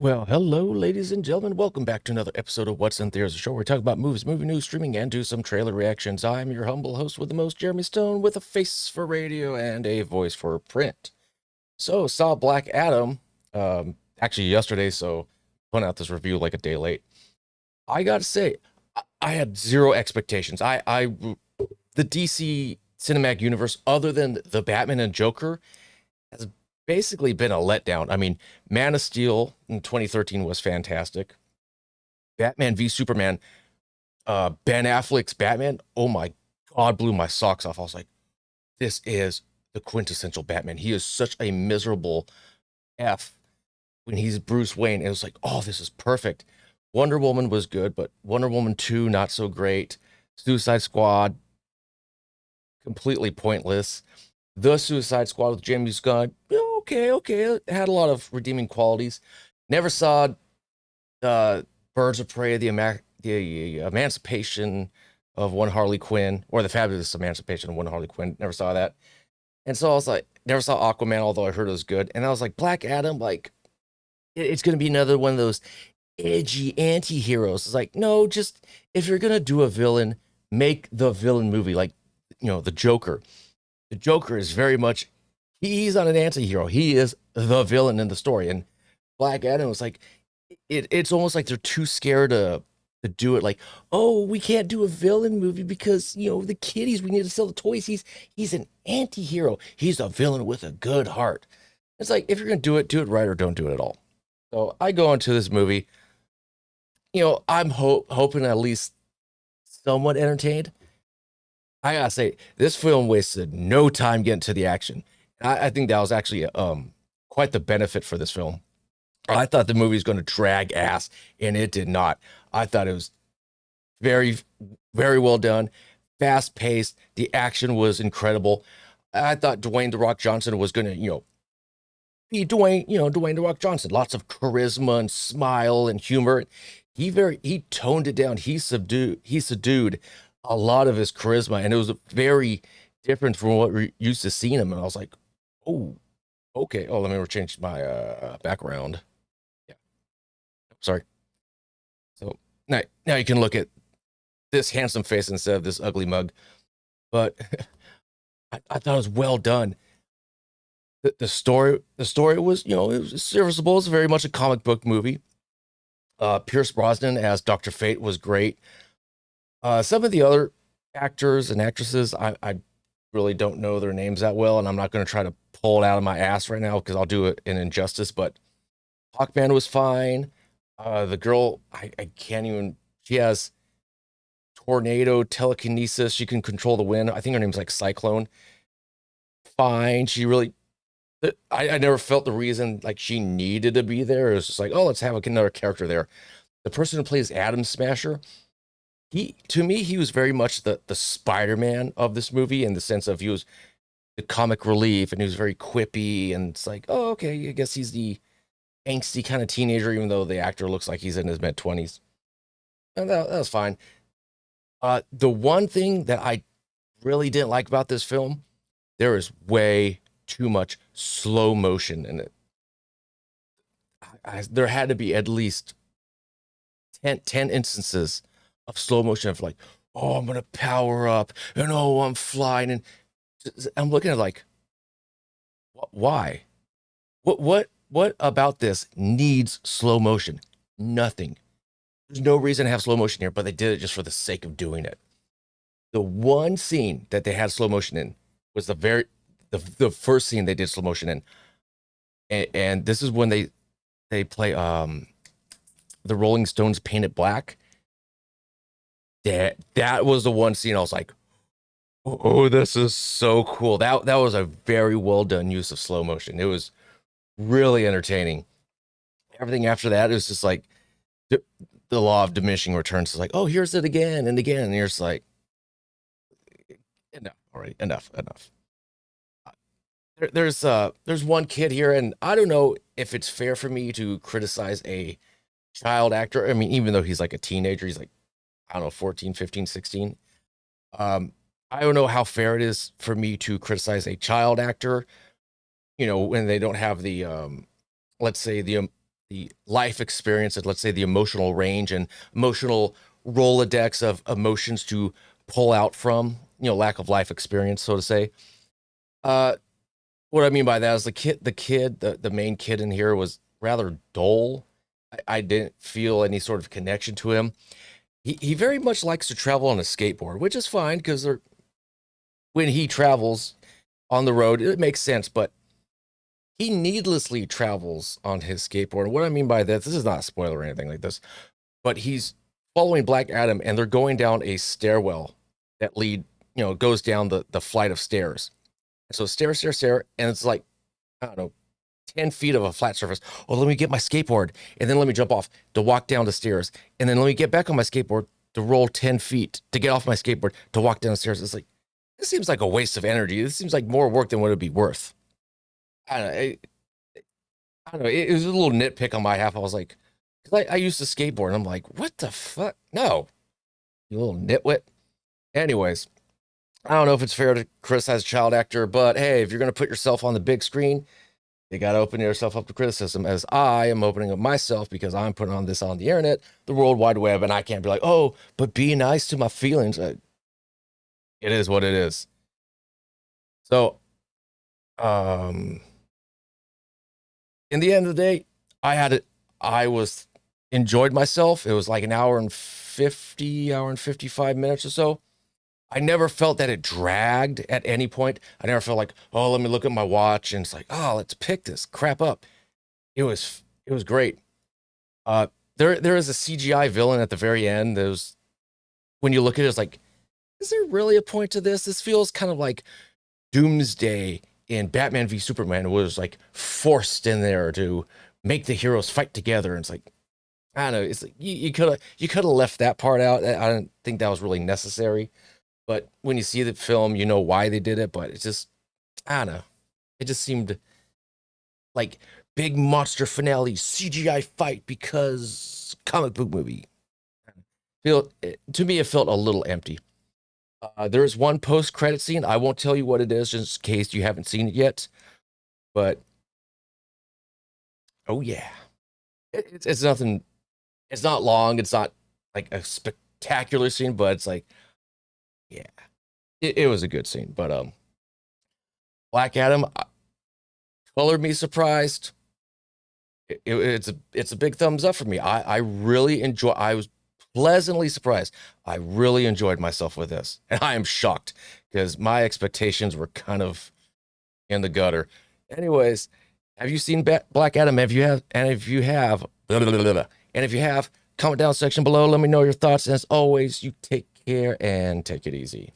Well, hello, ladies and gentlemen. Welcome back to another episode of What's in Theaters, a show where we talk about movies, movie news, streaming, and do some trailer reactions. I'm your humble host with the most, Jeremy Stone, with a face for radio and a voice for print. So, saw Black Adam actually yesterday, so putting out this review like a day late. I gotta say, I had zero expectations. The DC cinematic universe, other than the Batman and Joker, has basically been a letdown. I mean, Man of Steel in 2013 was fantastic. Batman v Superman, Ben Affleck's Batman, oh my God, blew my socks off. I was like, this is the quintessential Batman. He is such a miserable F when he's Bruce Wayne. It was like, oh, this is perfect. Wonder Woman was good, but Wonder Woman 2, not so great. Suicide Squad, completely pointless. The Suicide Squad with James Gunn, okay, it had a lot of redeeming qualities. Never saw Birds of Prey, the Emancipation of One Harley Quinn, or the Fabulous Emancipation of One Harley Quinn. Never saw that, and so I was like, never saw Aquaman, although I heard it was good. And I was like, Black Adam, like it's gonna be another one of those edgy anti-heroes. It's like, no, just if you're gonna do a villain, make the villain movie like the Joker. The Joker is very much he's not an anti-hero. He is the villain in the story. And Black Adam was like, it's almost like they're too scared to do it. Like, oh, we can't do a villain movie because the kiddies. We need to sell the toys. He's an anti-hero. He's a villain with a good heart. It's like if you're gonna do it right or don't do it at all. So I go into this movie. I'm hoping at least somewhat entertained. I gotta say, this film wasted no time getting to the action. I think that was actually quite the benefit for this film. I thought the movie was going to drag ass, and it did not. I thought it was very, very well done, fast paced. The action was incredible. I thought Dwayne the Rock Johnson was going to, be Dwayne the Rock Johnson. Lots of charisma and smile and humor. He toned it down. He subdued a lot of his charisma, and it was very different from what we used to seeing him. And I was like, oh, okay. Oh, let me change my background. Yeah, sorry. So now you can look at this handsome face instead of this ugly mug. But I thought it was well done. The story was, it was serviceable. It's very much a comic book movie. Pierce Brosnan as Dr. Fate was great. Some of the other actors and actresses, I really don't know their names that well, and I'm not going to try to pull it out of my ass right now because I'll do it in injustice. But Hawkman was fine. The girl, I can't even. She has tornado telekinesis. She can control the wind. I think her name's like Cyclone. Fine. She really. I never felt the reason like she needed to be there. It was just like, oh, let's have another character there. The person who plays Adam Smasher, he to me he was very much the Spider-Man of this movie in the sense of he was the comic relief and he was very quippy and it's like, oh, okay, I guess he's the angsty kind of teenager, even though the actor looks like he's in his mid 20s. And that was fine. The one thing that I really didn't like about this film, there is way too much slow motion in it. There had to be at least ten instances of slow motion of like, oh, I'm gonna power up and oh, I'm flying. And I'm looking at like, why? What about this needs slow motion? Nothing. There's no reason to have slow motion here, but they did it just for the sake of doing it. The one scene that they had slow motion in was the first scene they did slow motion in, and this is when they play the Rolling Stones Paint It Black. That was the one scene I was like, oh, this is so cool. That was a very well done use of slow motion. It was really entertaining. Everything after that is just like the, the law of diminishing returns. It's like, oh, here's it again and again, and you're just like, enough already, enough. There's one kid here, and I don't know if it's fair for me to criticize a child actor. I mean, even though he's like a teenager, he's like, I don't know, 14, 15, 16. I don't know how fair it is for me to criticize a child actor, when they don't have the let's say the life experience, and let's say the emotional range and emotional Rolodex of emotions to pull out from, lack of life experience, so to say. Uh, what I mean by that is the main kid in here was rather dull. I didn't feel any sort of connection to him. He very much likes to travel on a skateboard, which is fine because when he travels on the road, it makes sense, but he needlessly travels on his skateboard. What I mean by that, this is not a spoiler or anything like this, but he's following Black Adam and they're going down a stairwell that goes down the flight of stairs. So stair, and it's like, I don't know, 10 feet of a flat surface. Oh, let me get my skateboard and then let me jump off to walk down the stairs. And then let me get back on my skateboard to roll 10 feet to get off my skateboard to walk down the stairs. It's like, this seems like a waste of energy. This seems like more work than what it'd be worth. I don't know. I don't know. It was a little nitpick on my half. I was like, because I used to skateboard and I'm like, what the fuck? No, you little nitwit. Anyways, I don't know if it's fair to criticize a child actor, but hey, if you're going to put yourself on the big screen, you got to open yourself up to criticism, as I am opening up myself because I'm putting on this on the internet, the World Wide Web, and I can't be like, oh, but be nice to my feelings. It is what it is. So, in the end of the day, I was enjoyed myself. It was like an hour and 55 minutes or so. I never felt that it dragged at any point. I never felt like, oh, let me look at my watch and it's like, oh, let's pick this crap up. It was great. There is a CGI villain at the very end. There's when you look at it, it's like, is there really a point to this? This feels kind of like Doomsday in Batman v Superman was like forced in there to make the heroes fight together. And it's like, I don't know. It's like you could have left that part out. I don't think that was really necessary. But when you see the film, you know why they did it. But it's just, I don't know. It just seemed like big monster finale CGI fight because comic book movie. To me, it felt a little empty. There is one post credit scene. I won't tell you what it is, just in case you haven't seen it yet. But oh yeah, it's nothing. It's not long. It's not like a spectacular scene, but it's like, yeah, it was a good scene. But Black Adam colored me surprised. It's a big thumbs up for me. I really enjoy. I was pleasantly surprised. I really enjoyed myself with this, and I am shocked because my expectations were kind of in the gutter. Anyways, have you seen Black Adam? Have you have? And if you have, blah, blah, blah, blah. And if you have, comment down section below. Let me know your thoughts. And as always, you take care and take it easy.